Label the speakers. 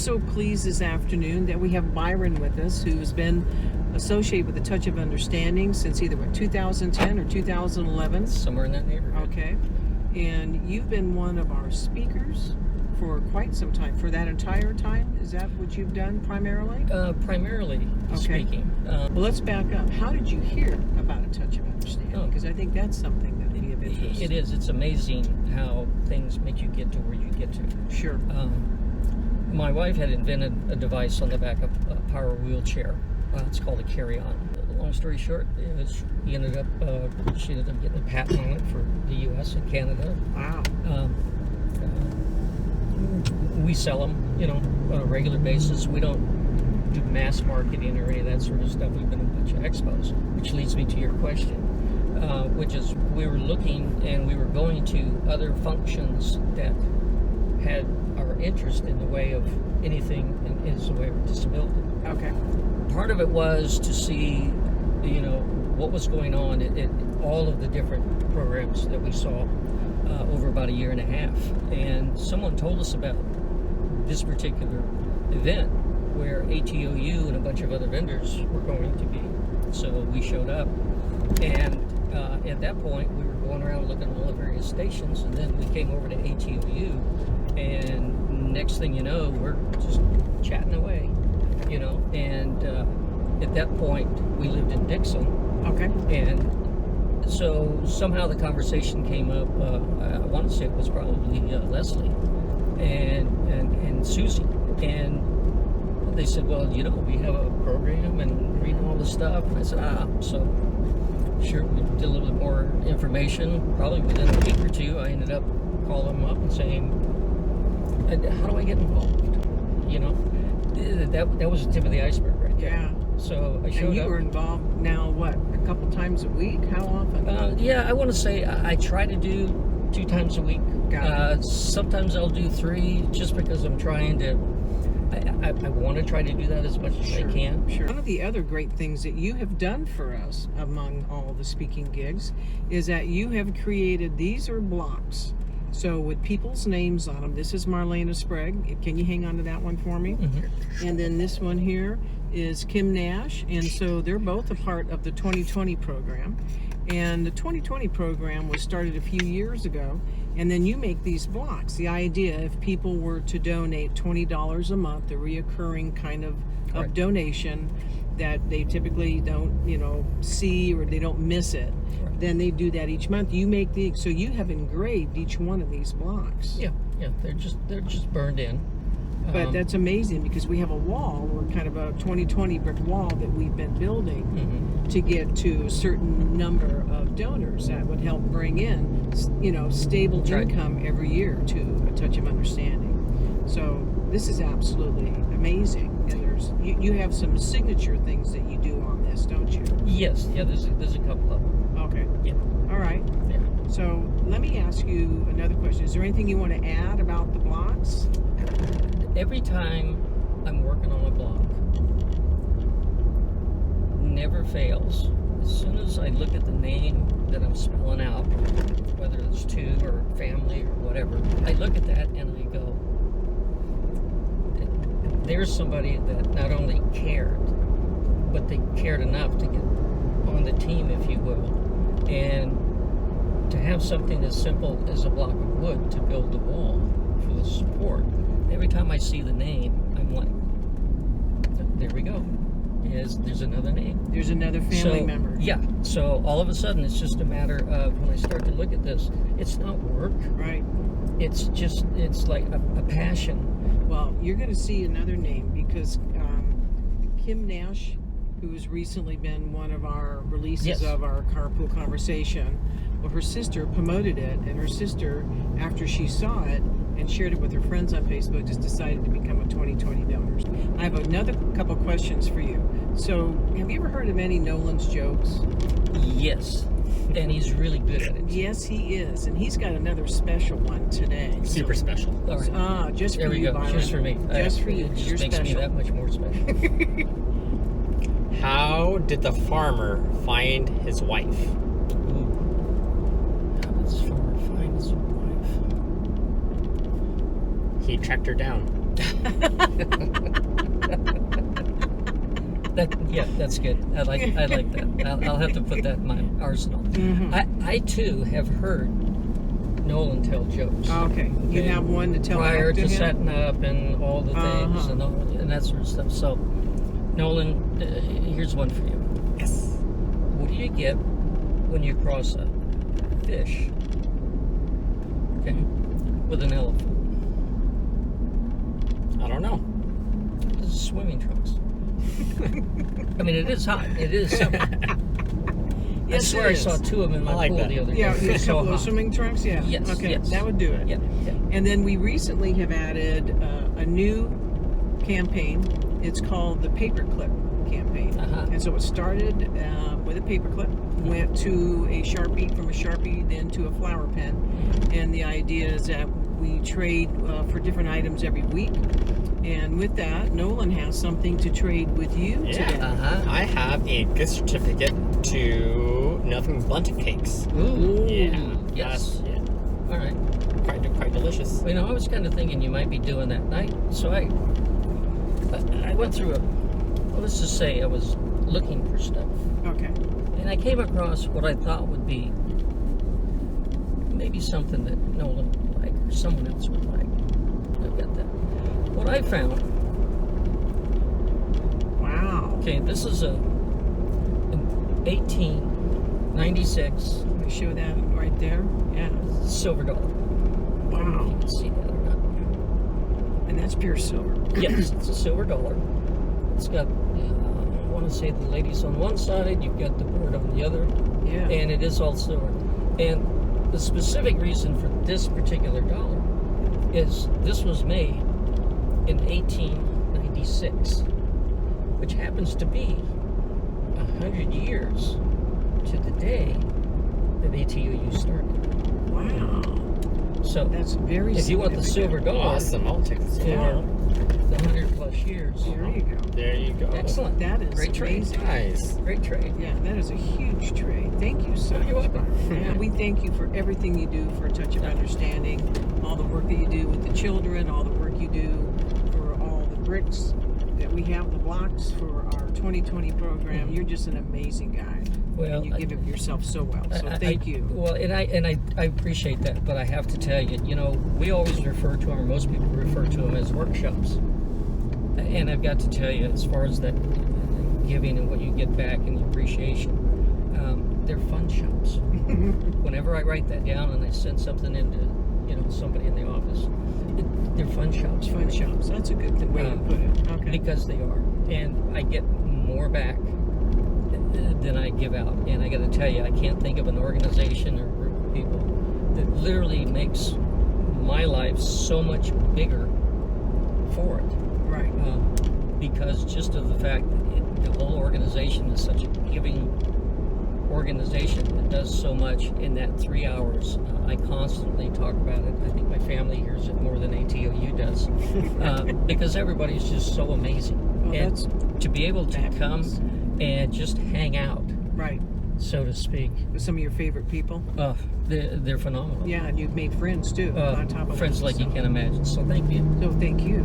Speaker 1: so pleased this afternoon that we have Byron with us, who has been associated with the Touch of Understanding since either 2010 or 2011.
Speaker 2: Somewhere in that neighborhood.
Speaker 1: Okay. And you've been one of our speakers for quite some time. For that entire time? Is that what you've done primarily?
Speaker 2: Primarily speaking.
Speaker 1: Well, let's back up. How did you hear about a Touch of Understanding? Because I think that's something that would be of interest.
Speaker 2: It is. It's amazing how things make you get to where you get to.
Speaker 1: Sure.
Speaker 2: My wife had invented a device on the back of a power wheelchair. It's called a carry-on. Long story short, she ended up getting a patent on it for the U.S. and Canada.
Speaker 1: Wow.
Speaker 2: We sell them, on a regular basis. We don't do mass marketing or any of that sort of stuff. We've been at a bunch of expos, which leads me to your question, which is we were looking and we were going to other functions that had our interest in the way of anything is the way of disability.
Speaker 1: Okay.
Speaker 2: Part of it was to see, what was going on at all of the different programs that we saw over about a year and a half. And someone told us about this particular event where ATOU and a bunch of other vendors were going to be. So we showed up, and at that point we were going around looking at all the various stations, and then we came over to ATOU, and next thing you know, we're just chatting away, and at that point we lived in Dixon.
Speaker 1: Okay.
Speaker 2: And so somehow the conversation came up. I want to say it was probably Leslie and Susie, and they said, well, we have a program and reading all this stuff. And I said, so sure, we did a little bit more information. Probably within a week or two, I ended up calling them up and saying, how do I get involved? That was the tip of the iceberg right there.
Speaker 1: Yeah.
Speaker 2: So I showed up.
Speaker 1: And you were involved now, a couple times a week? How often?
Speaker 2: I want to say I try to do 2 times a week. Sometimes I'll do 3 just because I'm trying to, I want to try to do that as much as I can.
Speaker 1: Sure. One of the other great things that you have done for us among all the speaking gigs is that you have created, these are blocks. So with people's names on them. This is Marlena Sprague. Can you hang on to that one for me? Mm-hmm. And then this one here is Kim Nash. And so they're both a part of the 2020 program. And the 2020 program was started a few years ago. And then you make these blocks. The idea, if people were to donate $20 a month, a reoccurring kind of donation that they typically don't, see, or they don't miss it, then they do that each month. You make so you have engraved each one of these blocks.
Speaker 2: Yeah, they're just burned in.
Speaker 1: But that's amazing, because we have a wall, or kind of a 2020 brick wall that we've been building to get to a certain number of donors that would help bring in, stable income every year to a Touch of Understanding. So this is absolutely amazing. And you have some signature things that you do on this, don't you?
Speaker 2: Yes. Yeah. There's a couple of them.
Speaker 1: Okay.
Speaker 2: Yeah.
Speaker 1: All right.
Speaker 2: Yeah.
Speaker 1: So let me ask you another question. Is there anything you want to add about the blocks?
Speaker 2: Every time I'm working on a block, never fails. As soon as I look at the name that I'm spelling out, whether it's to or family or whatever, I look at that and I go, there's somebody that not only cared, but they cared enough to get on the team, if you will, and to have something as simple as a block of wood to build the wall for the support. Every time I see the name, I'm like, there we go. There's another name.
Speaker 1: There's another family member.
Speaker 2: Yeah. So all of a sudden, it's just a matter of, when I start to look at this, it's not work.
Speaker 1: Right.
Speaker 2: It's like a passion.
Speaker 1: Well, you're going to see another name, because Kim Nash, who's recently been one of our releases of our Carpool Conversation, well, her sister promoted it, and her sister, after she saw it and shared it with her friends on Facebook, just decided to become a 2020 donor. I have another couple questions for you. So, have you ever heard of any Nolan's jokes?
Speaker 2: Yes. And he's really good at it.
Speaker 1: Yes, he is. And he's got another special one today.
Speaker 3: Super special.
Speaker 2: All right.
Speaker 1: Just for you, Byron.
Speaker 2: Just for me.
Speaker 1: Just for you.
Speaker 2: It just
Speaker 1: You're
Speaker 2: makes
Speaker 1: special.
Speaker 2: me that much more special.
Speaker 3: How did the farmer find his wife?
Speaker 2: Ooh. How did this farmer find his wife?
Speaker 3: He tracked her down.
Speaker 2: That's good. I like that. I'll have to put that in my arsenal. I too have heard Nolan tell jokes.
Speaker 1: Okay, you have one to tell
Speaker 2: prior
Speaker 1: back to
Speaker 2: to
Speaker 1: him?
Speaker 2: setting up and all the things and that sort of stuff. So, Nolan, here's one for you.
Speaker 3: Yes.
Speaker 2: What do you get when you cross a fish, okay, with an elephant?
Speaker 3: I don't know.
Speaker 2: This is swimming trunks. I mean, it is hot. It is summer. I
Speaker 1: Yes,
Speaker 2: swear
Speaker 1: it
Speaker 2: I saw
Speaker 1: is.
Speaker 2: two of them in my
Speaker 3: I like
Speaker 2: pool
Speaker 3: that.
Speaker 2: the other day.
Speaker 1: Yeah,
Speaker 2: It
Speaker 1: a
Speaker 2: was so
Speaker 1: couple of
Speaker 2: hot.
Speaker 1: swimming trunks. Yeah.
Speaker 2: Yes,
Speaker 1: Okay,
Speaker 2: yes.
Speaker 1: that would do it.
Speaker 2: Yeah.
Speaker 1: And then we recently have added a new campaign. It's called the Paperclip campaign. And so it started with a paperclip, went to a Sharpie, from a Sharpie then to a flower pen. And the idea is that we trade for different items every week. And with that, Nolan has something to trade with you today.
Speaker 3: I have a gift certificate to Nothing Bundt Cakes.
Speaker 2: Ooh.
Speaker 3: Yeah.
Speaker 2: Yes.
Speaker 3: Yeah.
Speaker 2: All right.
Speaker 3: Quite delicious.
Speaker 2: Well, I was kind of thinking you might be doing that night, so I went through let's just say I was looking for stuff,
Speaker 1: Okay.
Speaker 2: and I came across what I thought would be maybe something that Nolan would like or someone else would like. I've got that. What I found,
Speaker 1: Wow.
Speaker 2: okay, this is an 1896
Speaker 1: Let me show that right there. Yeah.
Speaker 2: silver dollar.
Speaker 1: Wow.
Speaker 2: You can see that or not.
Speaker 1: And that's pure silver.
Speaker 2: Yes, it's a silver dollar. It's got, I want to say the ladies on one side, you've got the bird on the other,
Speaker 1: Yeah.
Speaker 2: and it is all silver. And the specific reason for this particular dollar is this was made in 1896, which happens to be 100 years to the day that ATOU started.
Speaker 1: Wow.
Speaker 2: So
Speaker 1: That's very
Speaker 2: if you want the silver
Speaker 1: significant.
Speaker 2: dollar
Speaker 3: Awesome. I'll take this.
Speaker 2: for
Speaker 1: Yeah.
Speaker 2: the 100 plus years,
Speaker 1: There you go.
Speaker 3: There you go.
Speaker 2: excellent.
Speaker 1: That is
Speaker 2: Great trade.
Speaker 1: amazing.
Speaker 3: Nice.
Speaker 2: Great trade.
Speaker 1: Yeah, that is a huge trade. Thank you so much.
Speaker 2: You're welcome.
Speaker 1: Yeah, we thank you for everything you do for A Touch of Understanding, all the work that you do with the children, all the work you do for all the bricks that we have, the blocks for our 2020 program. You're just an amazing guy.
Speaker 2: Well,
Speaker 1: You give of yourself so well. So thank you.
Speaker 2: Well, and I appreciate that, but I have to tell you, we always refer to them, or most people refer to them as workshops. And I've got to tell you, as far as that giving and what you get back and the appreciation, they're fun shops. Whenever I write that down and I send something into, somebody in the office, they're fun shops.
Speaker 1: Fun shops. That's a good way to put it. Okay.
Speaker 2: Because they are. And I get more back than I give out. And I got to tell you, I can't think of an organization or group of people that literally makes my life so much bigger for it.
Speaker 1: Right.
Speaker 2: Because just of the fact that the whole organization is such a giving organization that does so much in that 3 hours. I constantly talk about it. I think my family hears it more than ATOU does. Because everybody's just so amazing.
Speaker 1: Well,
Speaker 2: and
Speaker 1: that's
Speaker 2: to be able to
Speaker 1: fabulous.
Speaker 2: come and just hang out,
Speaker 1: Right.
Speaker 2: so to speak.
Speaker 1: With some of your favorite people.
Speaker 2: They're phenomenal.
Speaker 1: Yeah, and you've made friends too. On top of
Speaker 2: Friends
Speaker 1: that,
Speaker 2: like you
Speaker 1: so.
Speaker 2: can't imagine. So thank you.
Speaker 1: So thank you.